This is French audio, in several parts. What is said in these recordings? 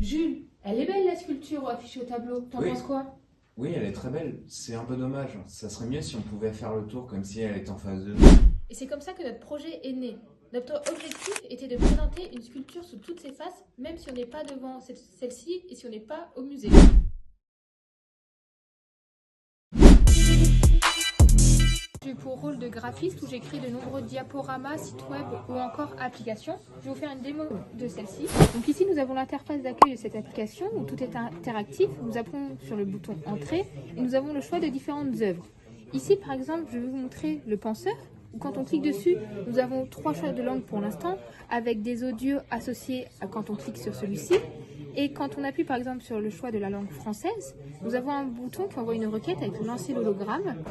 Jules, elle est belle la sculpture affichée au tableau, t'en Oui, penses quoi? oui, elle est très belle. C'est un peu dommage. Ça serait mieux si on pouvait faire le tour comme si elle était en face de nous. Et c'est comme ça que notre projet est né. Notre objectif était de présenter une sculpture sous toutes ses faces, même si on n'est pas devant celle-ci et si on n'est pas au musée. J'ai eu pour rôle de graphiste où j'écris de nombreux diaporamas, sites web ou encore applications. Je vais vous faire une démo de celle-ci. Donc ici nous avons l'interface d'accueil de cette application où tout est interactif. Nous appuyons sur le bouton Entrée et nous avons le choix de différentes œuvres. Ici par exemple je vais vous montrer le penseur où quand on clique dessus nous avons 3 choix de langue pour l'instant avec des audios associés à quand on clique sur celui-ci. Et quand on appuie par exemple sur le choix de la langue française, nous avons un bouton qui envoie une requête avec lancer l'hologramme.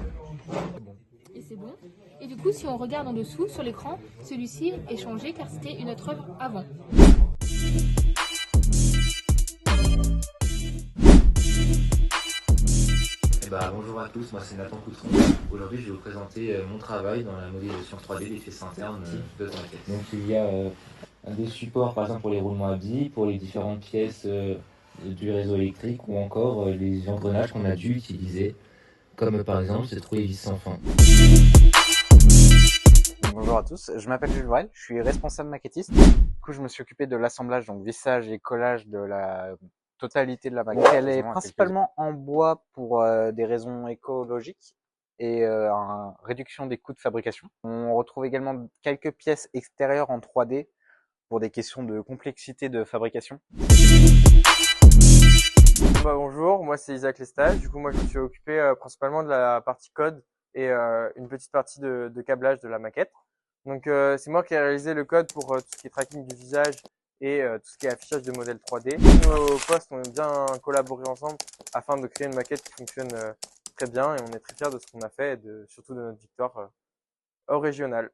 Et c'est bon. Et du coup, si on regarde en dessous, sur l'écran, celui-ci est changé car c'était une autre œuvre avant. Bonjour à tous, moi c'est Nathan Coutron. Aujourd'hui je vais vous présenter mon travail dans la modélisation 3D des pièces internes de Tinket. Donc il y a des supports par exemple pour les roulements à billes, pour les différentes pièces du réseau électrique ou encore les engrenages qu'on a dû utiliser, comme par exemple ce trou-et-vis sans fin. Bonjour à tous, je m'appelle Jules Vrel, je suis responsable maquettiste. Du coup, je me suis occupé de l'assemblage, donc vissage et collage de la totalité de la maquette. Donc, elle est principalement en bois pour des raisons écologiques et réduction des coûts de fabrication. On retrouve également quelques pièces extérieures en 3D pour des questions de complexité de fabrication. Bonjour, moi c'est Isaac Lestage. Du coup, moi je me suis occupé principalement de la partie code et une petite partie de câblage de la maquette. Donc c'est moi qui ai réalisé le code pour tout ce qui est tracking du visage et tout ce qui est affichage de modèles 3D. Nos postes ont bien collaboré ensemble afin de créer une maquette qui fonctionne très bien et on est très fiers de ce qu'on a fait et surtout de notre victoire au régional.